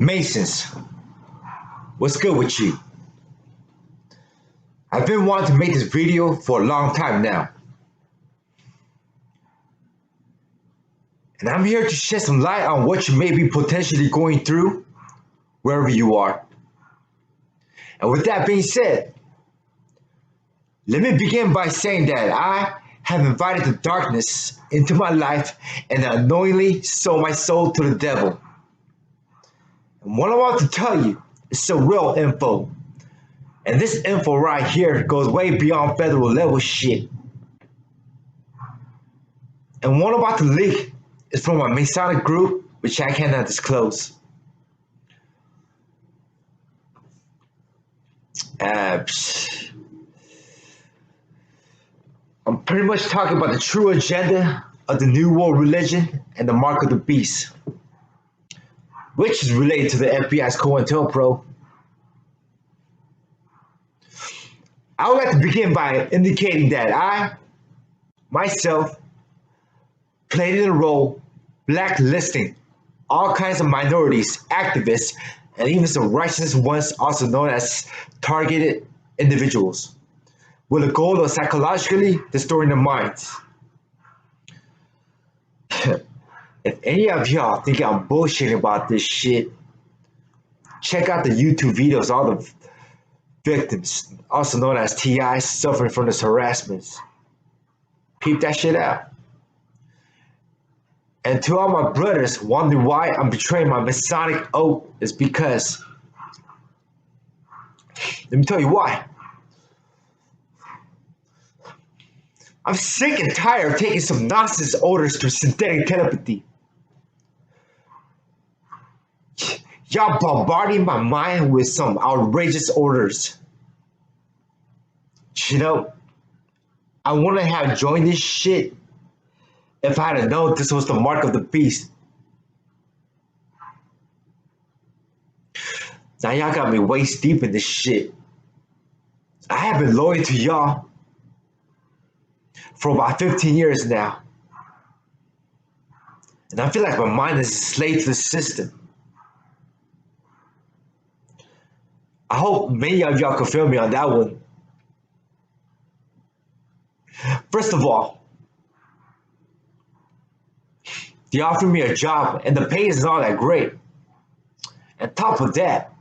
Masons, what's good with you? I've been wanting to make this video for a long time now. And I'm here to shed some light on what you may be potentially going through wherever you are. And with that being said, let me begin by saying that I have invited the darkness into my life and unknowingly sold my soul to the devil. And what I'm about to tell you is some real info. And this info right here goes way beyond federal level shit. And what I'm about to leak is from a Masonic group, which I cannot disclose. I'm pretty much talking about the true agenda of the New World Religion and the Mark of the Beast, which is related to the FBI's COINTELPRO. I would like to begin by indicating that I, myself, played in a role blacklisting all kinds of minorities, activists, and even some righteous ones, also known as targeted individuals, with the goal of psychologically distorting their minds. If any of y'all think I'm bullshitting about this shit, check out the YouTube videos of all the victims, also known as TIs, suffering from this harassment. Peep that shit out. And to all my brothers wondering why I'm betraying my Masonic oath is because, let me tell you why. I'm sick and tired of taking some nonsense orders to synthetic telepathy. Y'all bombarding my mind with some outrageous orders. You know, I wouldn't have joined this shit if I had known this was the mark of the beast. Now y'all got me waist deep in this shit. I have been loyal to y'all for about 15 years now. And I feel like my mind is a slave to the system. I hope many of y'all can feel me on that one. First of all, they offered me a job and the pay is not that great. On top of that,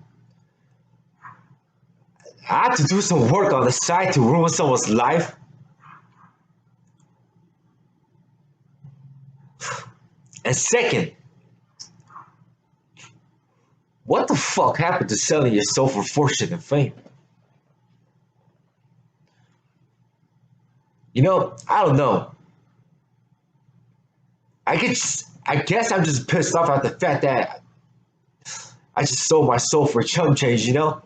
I had to do some work on the side to ruin someone's life. And second, what the fuck happened to selling your soul for fortune and fame? You know, I don't know. I guess I'm just pissed off at the fact that I just sold my soul for chump change, you know?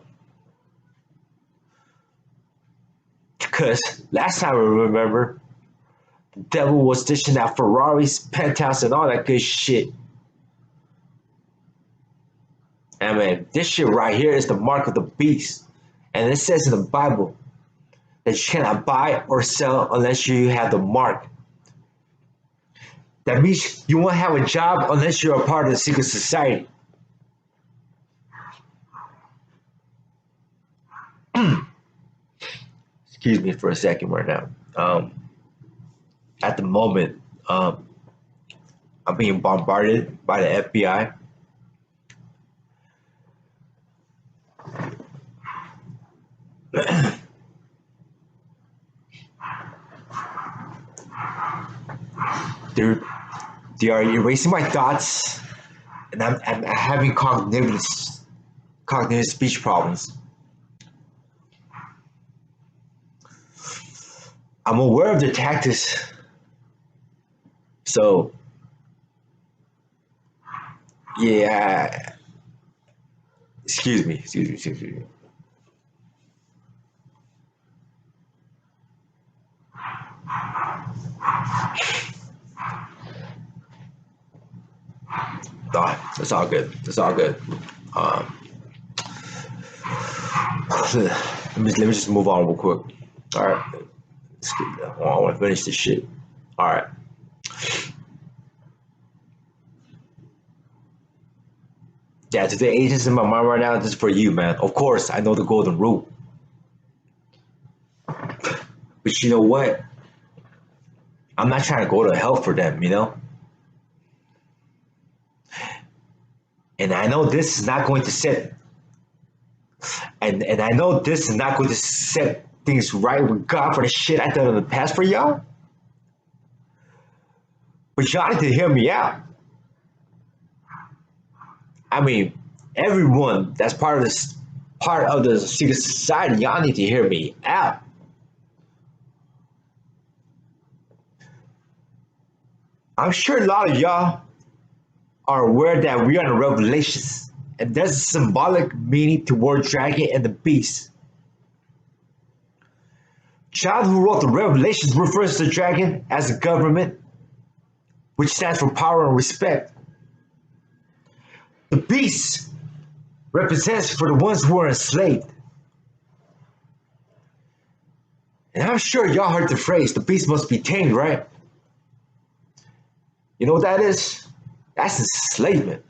Because last time I remember, the devil was dishing out Ferraris, penthouse, and all that good shit. And man, this shit right here is the mark of the beast. And it says in the Bible that you cannot buy or sell unless you have the mark. That means you won't have a job unless you're a part of the secret society. Excuse me for a second right now. At the moment, I'm being bombarded by the FBI. They are erasing my thoughts, and I'm having cognitive speech problems. I'm aware of their tactics, so yeah. Excuse me. That's all good. Let me just move on real quick. All right. I want to finish this shit. All right. Yeah, to the agents in my mind right now, this is for you, man. Of course, I know the golden rule. But you know what? I'm not trying to go to hell for them, you know? And I know this is not going to set and I know this is not going to set things right with God for the shit I done in the past for y'all. But y'all need to hear me out. I mean, everyone that's part of the secret society, y'all need to hear me out. I'm sure a lot of y'all are aware that we are in Revelations, and there's a symbolic meaning toward dragon and the beast. Child who wrote the Revelations refers to the dragon as a government, which stands for power and respect. The beast represents for the ones who are enslaved. And I'm sure y'all heard the phrase, the beast must be tamed, right? You know what that is? That's enslavement.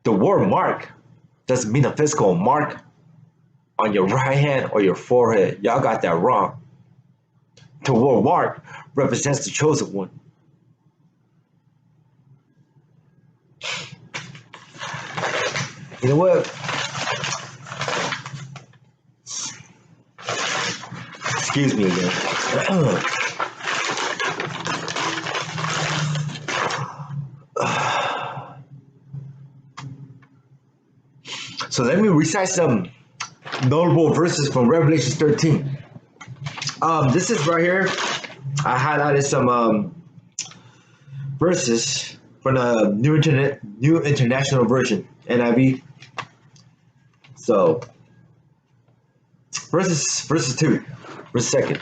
The word mark doesn't mean a physical mark on your right hand or your forehead. Y'all got that wrong. The word mark represents the chosen one. You know what? Excuse me again. So let me recite some notable verses from Revelation 13. This is right here. I highlighted some verses from the New International Version, NIV. So verses 2, verse 2.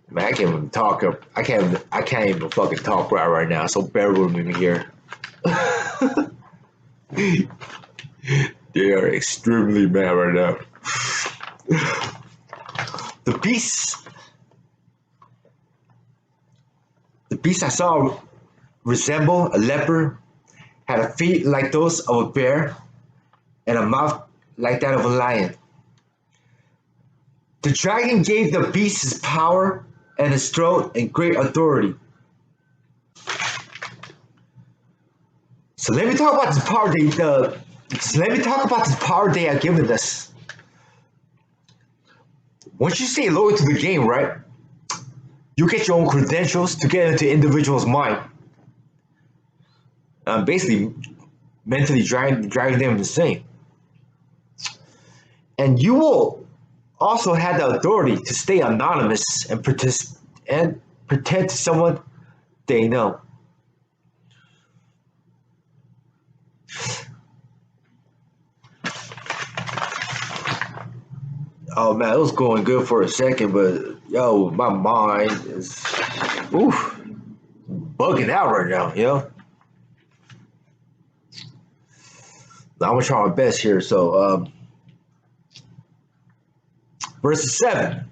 Man, I can't even talk. I can't even fucking talk right now. So bear with me here. They are extremely mad right now. The beast I saw resembled a leopard, had feet like those of a bear, and a mouth like that of a lion. The dragon gave the beast his power and his throat and great authority. So let me talk about this power they have given us. Once you stay loyal to the game, right? You get your own credentials to get into individual's mind. Basically, mentally driving them insane. And you will also have the authority to stay anonymous and pretend to someone they know. Oh man, it was going good for a second, but yo, my mind is bugging out right now, you know? Now, I'm gonna try my best here. So, verse 7.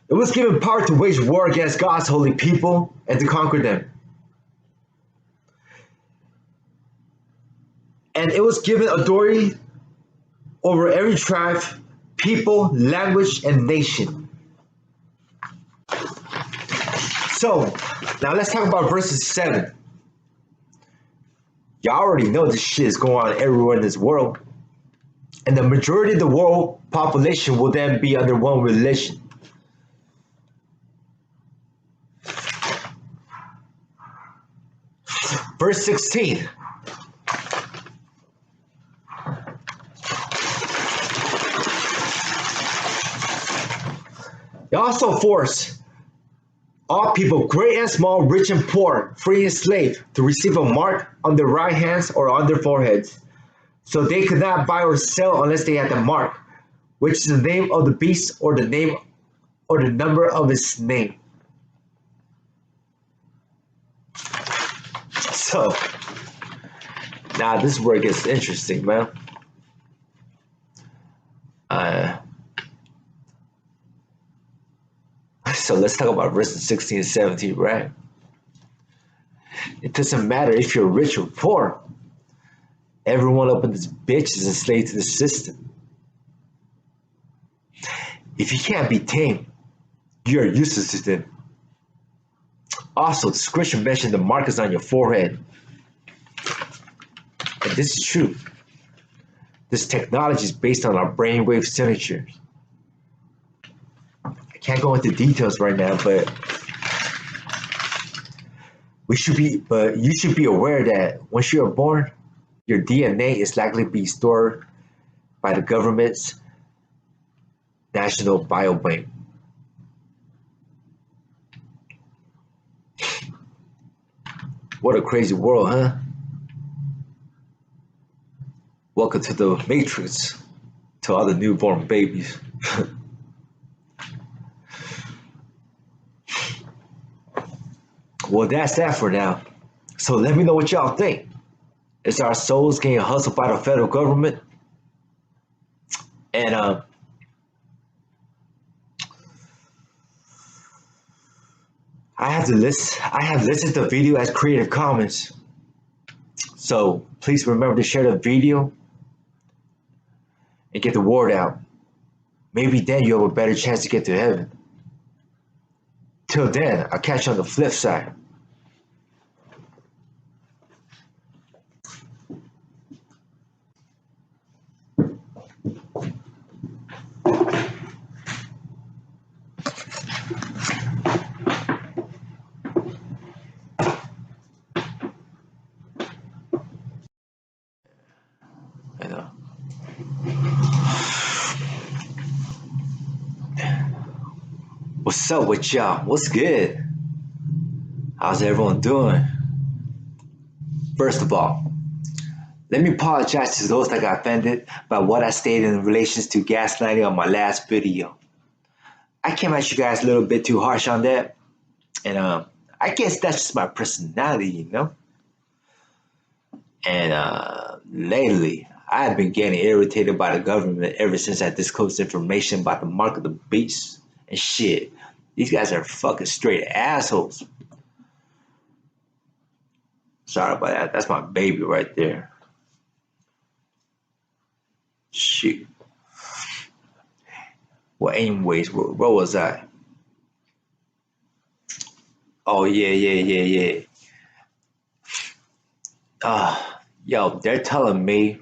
It was given power to wage war against God's holy people and to conquer them. And it was given authority over every tribe, people, language, and nation. So, now let's talk about verses 7. Y'all already know this shit is going on everywhere in this world. And the majority of the world population will then be under one religion. Verse 16. They also force all people, great and small, rich and poor, free and slave, to receive a mark on their right hands or on their foreheads. So they could not buy or sell unless they had the mark, which is the name of the beast or the name or the number of his name. So, now this is where it gets interesting, man. So let's talk about verses 16 and 17, right? It doesn't matter if you're rich or poor. Everyone up in this bitch is enslaved to the system. If you can't be tamed, you're useless to them. Also, the scripture mentioned the markers on your forehead. And this is true. This technology is based on our brainwave signatures. I can't go into details right now, but you should be aware that once you are born, your DNA is likely to be stored by the government's National Biobank. What a crazy world, huh? Welcome to the Matrix, to all the newborn babies. Well, that's that for now. So let me know what y'all think. Is our souls getting hustled by the federal government? And I have listed the video as Creative Commons. So please remember to share the video and get the word out. Maybe then you have a better chance to get to heaven. Till then, I'll catch you on the flip side. I know. What's up with y'all? What's good? How's everyone doing? First of all, let me apologize to those that got offended by what I stated in relation to gaslighting on my last video. I came at you guys a little bit too harsh on that, and I guess that's just my personality, you know? And lately, I've been getting irritated by the government ever since I disclosed information about the mark of the beast and shit. These guys are fucking straight assholes. Sorry about that. That's my baby right there. Shoot. Well, anyways, where was I? Oh, yeah. Yo, they're telling me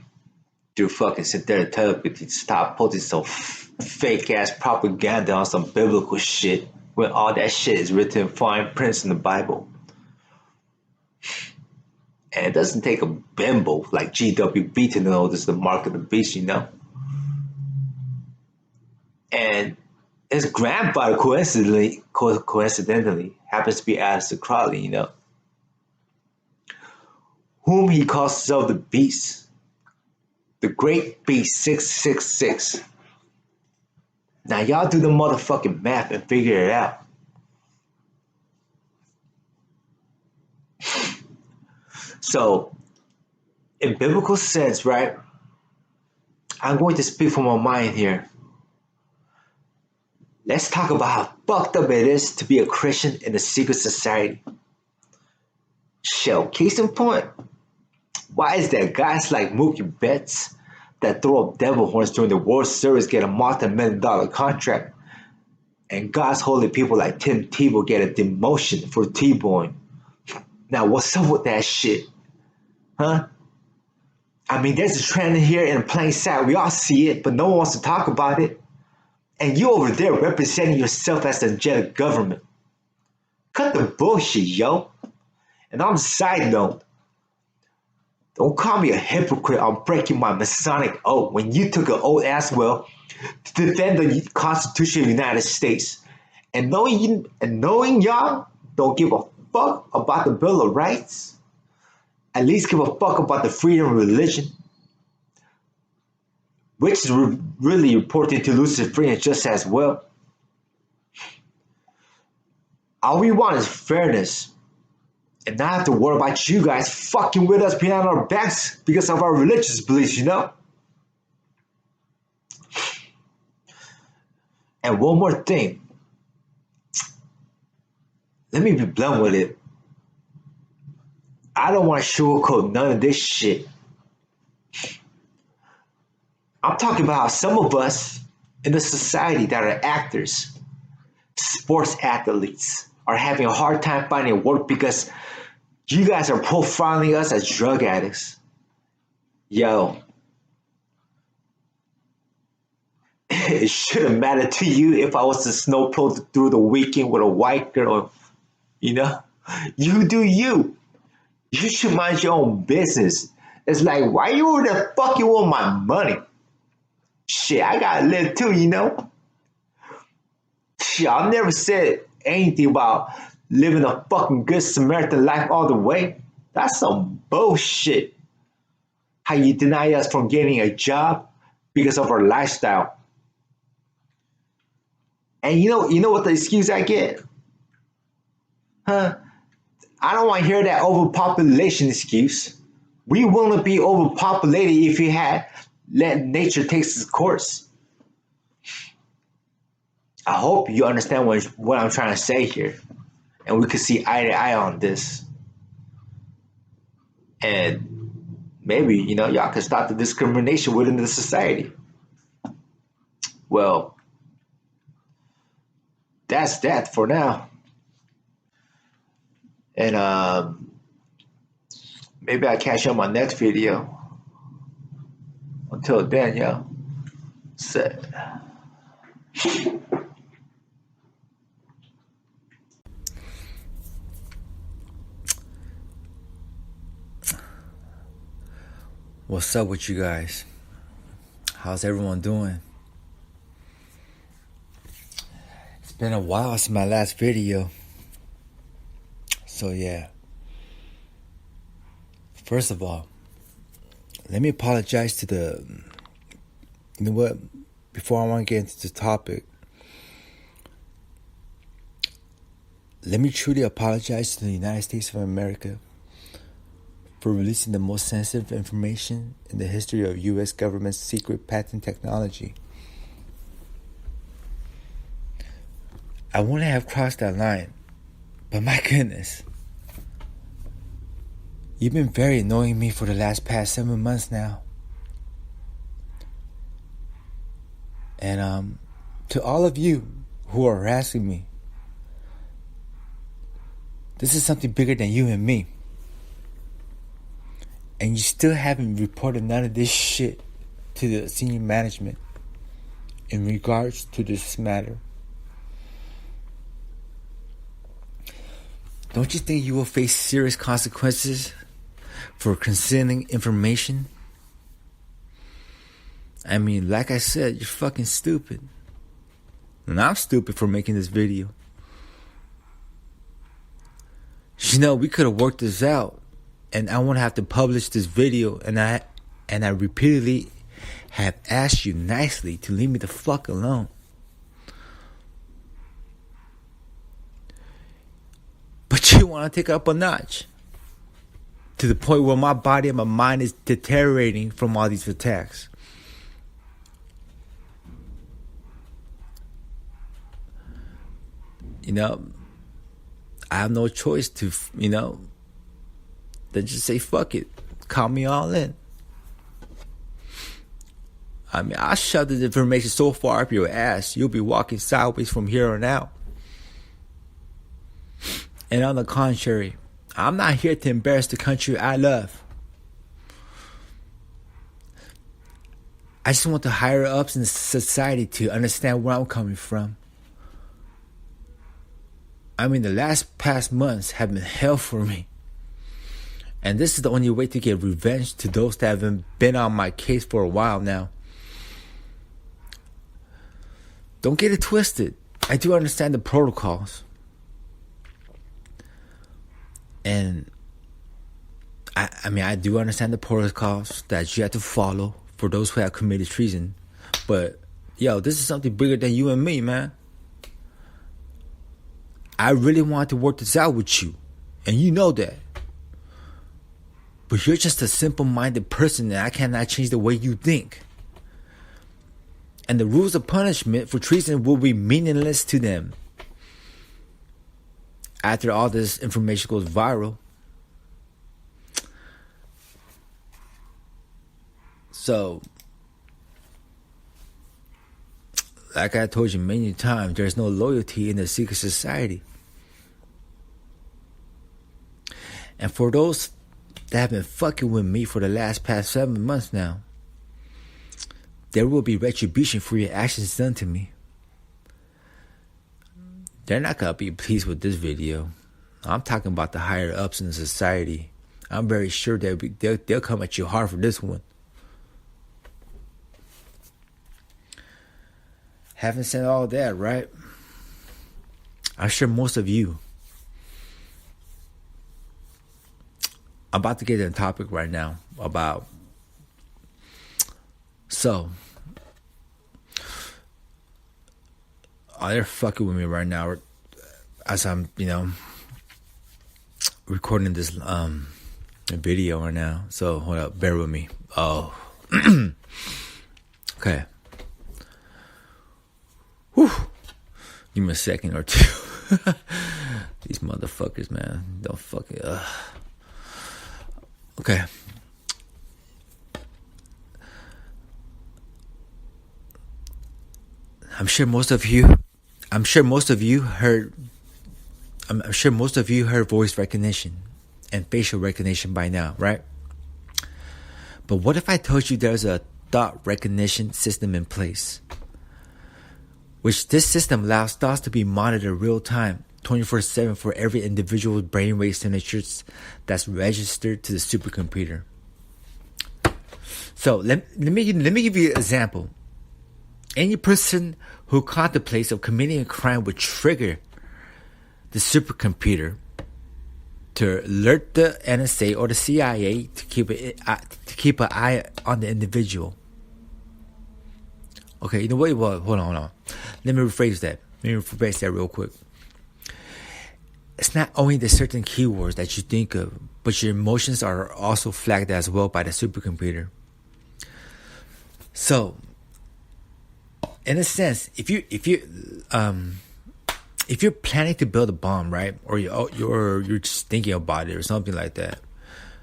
through fucking synthetic telepathy to stop posting some fake ass propaganda on some biblical shit when all that shit is written in fine prints in the Bible. And it doesn't take a bimbo like GWB to know this is the mark of the beast, you know? And his grandfather coincidentally happens to be Aleister Crowley, you know? Whom he calls himself the beast. The Great Beast 666. Now y'all do the motherfucking math and figure it out. So, in biblical sense, right, I'm going to speak from my mind here. Let's talk about how fucked up it is to be a Christian in a secret society. Shell, case in point, why is that guys like Mookie Betts that throw up devil horns during the World Series get a multi-million-dollar contract, and God's holy people like Tim Tebow get a demotion for T-boying? Now, what's up with that shit? Huh? I mean, there's a trend here in plain sight. We all see it, but no one wants to talk about it. And you over there representing yourself as the angelic government. Cut the bullshit, yo. And on the side note, don't call me a hypocrite on breaking my Masonic oath when you took an oath as well to defend the Constitution of the United States. And knowing y'all don't give a fuck about the Bill of Rights, at least give a fuck about the freedom of religion, which is really important to Luciferians just as well. All we want is fairness, and not have to worry about you guys fucking with us behind our backs because of our religious beliefs, you know? And one more thing. let me be blunt with it. I don't want to sugarcoat none of this shit. I'm talking about how some of us in the society that are actors, sports athletes, are having a hard time finding work because you guys are profiling us as drug addicts. Yo, it shouldn't matter to you if I was to snowplow through the weekend with a white girl. You know, you do you. You should mind your own business. It's like, why you the fuck you want my money? Shit, I gotta live too, you know? Shit, I've never said anything about living a fucking good Samaritan life all the way. That's some bullshit. How you deny us from getting a job because of our lifestyle. And you know what the excuse I get? Huh? I don't want to hear that overpopulation excuse. We wouldn't be overpopulated if we had let nature take its course. I hope you understand what I'm trying to say here. And we could see eye to eye on this. And maybe, y'all could stop the discrimination within the society. Well, that's that for now. And maybe I'll catch you on my next video. Until then, yo, set. What's up with you guys? How's everyone doing? It's been a while since my last video. So yeah. First of all, let me apologize to you know what? Before I want to get into the topic, let me truly apologize to the United States of America for releasing the most sensitive information in the history of U.S. government's secret patent technology. I wouldn't have crossed that line, but my goodness. You've been very annoying me for the past 7 months now. And to all of you who are harassing me, this is something bigger than you and me. And you still haven't reported none of this shit to the senior management in regards to this matter. Don't you think you will face serious consequences for concealing information? I mean, like I said, you're fucking stupid. And I'm stupid for making this video. We could have worked this out. And I won't have to publish this video. And I repeatedly have asked you nicely to leave me the fuck alone. But you want to take it up a notch. To the point where my body and my mind is deteriorating from all these attacks. I have no choice to, then just say fuck it. Count me all in. I mean, I'll shove this information so far up your ass, you'll be walking sideways from here on out. And on the contrary, I'm not here to embarrass the country I love. I just want the higher ups in society to understand where I'm coming from. I mean, the past months have been hell for me. And this is the only way to get revenge to those that haven't been on my case for a while now. Don't get it twisted. I do understand the protocols. And I do understand the protocols that you have to follow for those who have committed treason. But, this is something bigger than you and me, man. I really wanted to work this out with you. And you know that. But you're just a simple-minded person and I cannot change the way you think. And the rules of punishment for treason will be meaningless to them. after all this information goes viral. So, like I told you many times, there's no loyalty in the secret society. And for those that have been fucking with me for the past 7 months now, there will be retribution for your actions done to me. They're not gonna be pleased with this video. I'm talking about the higher ups in the society. I'm very sure they'll come at you hard for this one. Having said all that, right? I'm sure most of you. I'm about to get in a topic right now about. So, they're fucking with me right now as I'm, recording this video right now. So hold up, bear with me. Oh, okay. Whew. Give me a second or two. These motherfuckers, man, don't fucking. Okay. I'm sure most of you heard voice recognition and facial recognition by now, right? But what if I told you there's a thought recognition system in place? Which this system allows thoughts to be monitored real time, 24/7 for every individual's brainwave signatures that's registered to the supercomputer. So let me give you an example. Any person who contemplates of committing a crime would trigger the supercomputer to alert the NSA or the CIA to keep an eye on the individual. Okay, you know what? Hold on. Let me rephrase that. Real quick. It's not only the certain keywords that you think of, but your emotions are also flagged as well by the supercomputer. So, in a sense, if you're planning to build a bomb, right, or you're just thinking about it or something like that,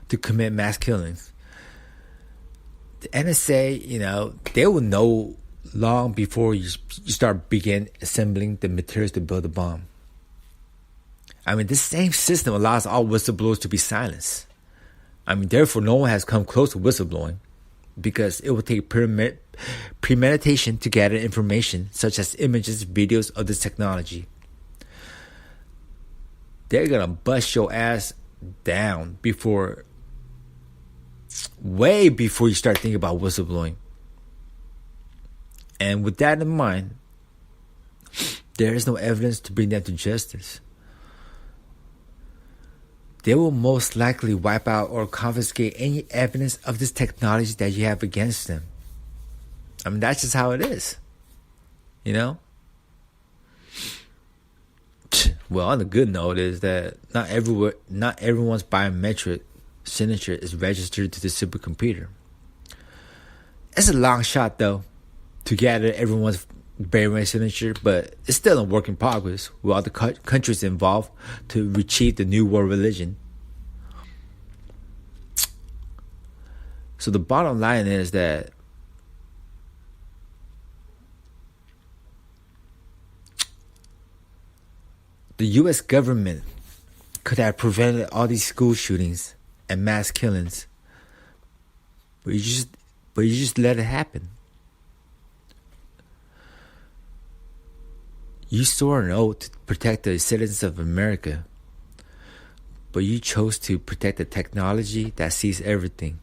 to commit mass killings, the NSA, they will know long before you begin assembling the materials to build a bomb. I mean, this same system allows all whistleblowers to be silenced. I mean, therefore, no one has come close to whistleblowing because it will take premeditation to gather information such as images, videos of this technology. They're going to bust your ass down way before you start thinking about whistleblowing. And with that in mind, there is no evidence to bring them to justice. They will most likely wipe out or confiscate any evidence of this technology that you have against them. I mean, that's just how it is. Well, on the good note is that not everyone's biometric signature is registered to the supercomputer. It's a long shot, though, to gather everyone's brainwave signature, but it's still a work in progress with all the countries involved to achieve the new world religion. So the bottom line is that the U.S. government could have prevented all these school shootings and mass killings, but you just let it happen. You swore an oath to protect the citizens of America, but you chose to protect the technology that sees everything.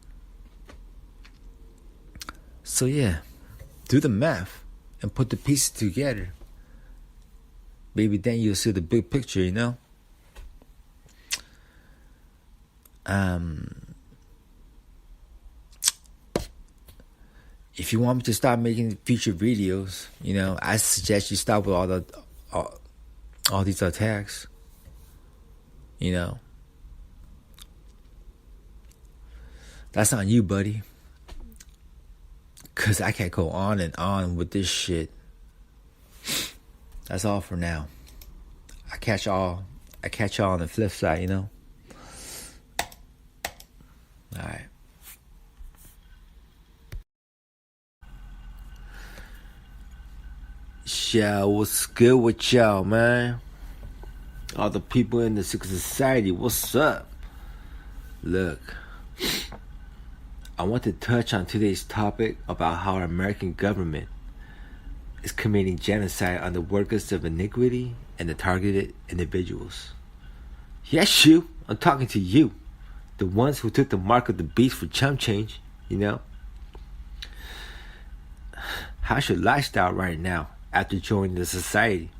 So yeah, do the math and put the pieces together. Maybe then you'll see the big picture, If you want me to stop making future videos, I suggest you stop with all these attacks. That's on you, buddy. 'Cause I can't go on and on with this shit. That's all for now. I'll catch y'all I catch y'all on the flip side, you know? Alright. Yeah, what's good with y'all, man? All the people in the secret society, what's up? Look, I want to touch on today's topic about how our American government is committing genocide on the workers of iniquity and the targeted individuals. Yes, you. I'm talking to you. The ones who took the mark of the beast for chump change, you know? How's your lifestyle right now after joining the society?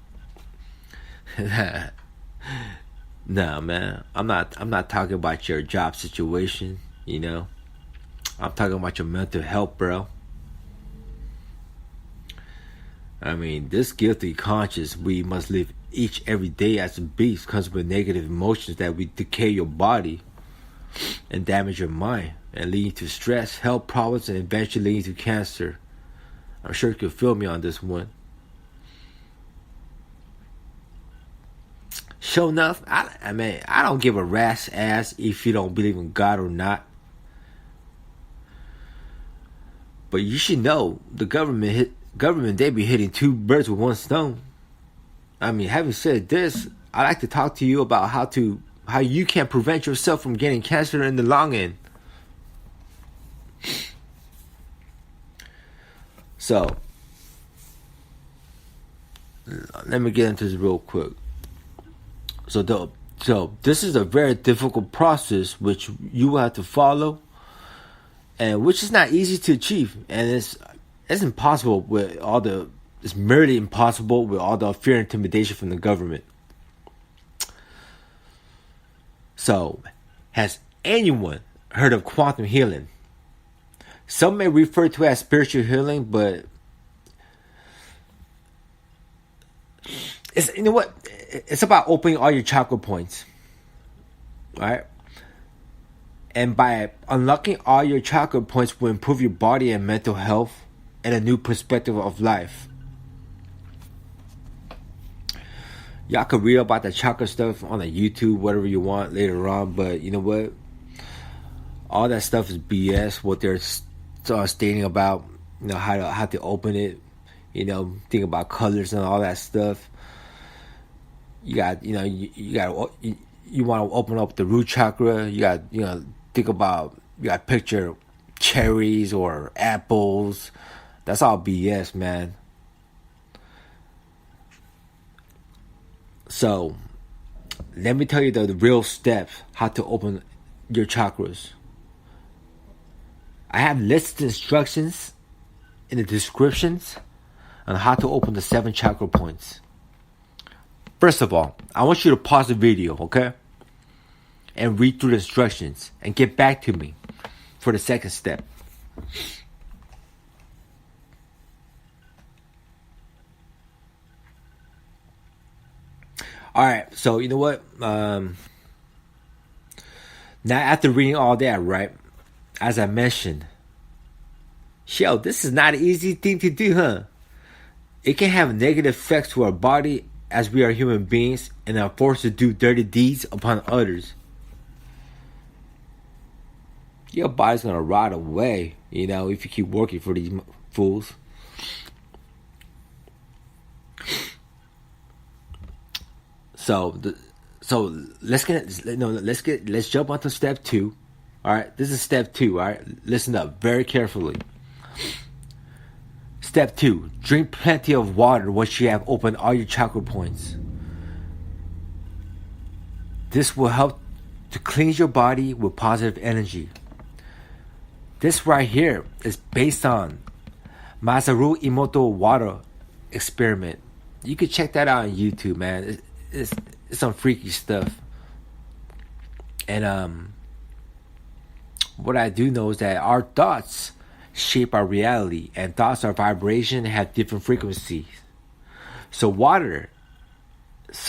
Nah, man. I'm not talking about your job situation, you know? I'm talking about your mental health, bro. I mean, this guilty conscience we must live each every day as a beast comes with negative emotions that will decay your body and damage your mind and lead to stress, health problems, and eventually lead to cancer. I'm sure you can feel me on this one. Sure enough, I mean, I don't give a rat's ass if you don't believe in God or not. But you should know the government they be hitting two birds with one stone. I mean, having said this, I'd like to talk to you about how you can prevent yourself from getting cancer in the long end. So, let me get into this real quick. So this is a very difficult process which you will have to follow, and which is not easy to achieve, and it's impossible with all the. It's merely impossible with all the fear and intimidation from the government. So, has anyone heard of quantum healing? Some may refer to it as spiritual healing, but it's, you know what? It's about opening all your chakra points, right? And by unlocking all your chakra points will improve your body and mental health and a new perspective of life. Y'all can read about the chakra stuff on the YouTube, whatever you want later on, but you know what? All that stuff is BS. What they're stating about, you know, how to open it, you know, think about colors and all that stuff. You got, you know, you want to open up the root chakra. You got, you know, think about, you got picture cherries or apples. That's all BS, man. So, let me tell you the real steps how to open your chakras. I have listed instructions in the descriptions on how to open the 7 chakra points. First of all, I want you to pause the video, okay? And read through the instructions and get back to me for the second step. Alright, so you know what? Now after reading all that, right? As I mentioned, this is not an easy thing to do, huh? It can have negative effects to our body as we are human beings and are forced to do dirty deeds upon others. Your body's gonna rot away, you know, if you keep working for these fools. So let's jump onto step 2. All right, this is step 2. All right, listen up very carefully. Step 2: drink plenty of water once you have opened all your chakra points. This will help to cleanse your body with positive energy. This right here is based on Masaru Emoto water experiment. You can check that out on YouTube, man. It's some freaky stuff. And what I do know is that our thoughts shape our reality, and thoughts are vibration and have different frequencies. So water is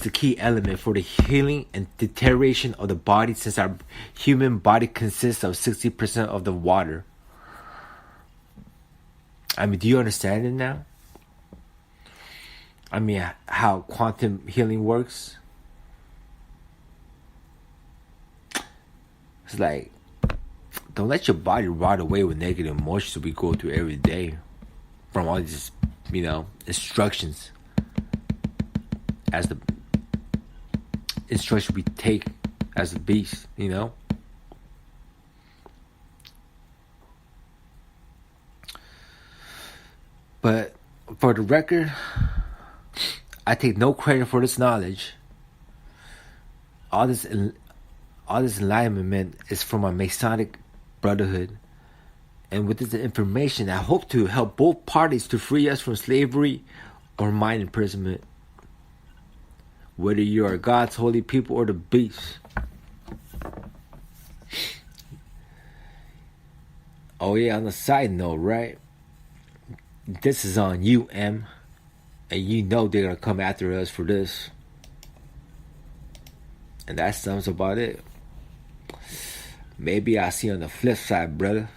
the key element for the healing and deterioration of the body, since our human body consists of 60% of the water. I mean, do you understand it now? I mean, how quantum healing works? It's like, don't let your body rot away with negative emotions we go through every day from all these, instructions. As the instruction we take as a beast, But for the record, I take no credit for this knowledge. All this enlightenment is from my Masonic brotherhood. And with this information, I hope to help both parties to free us from slavery or mind imprisonment. Whether you are God's holy people or the beast. Oh yeah, on the side note, right? This is on you, M. And you know they're gonna come after us for this. And that sums about it. Maybe I'll see you on the flip side, brother.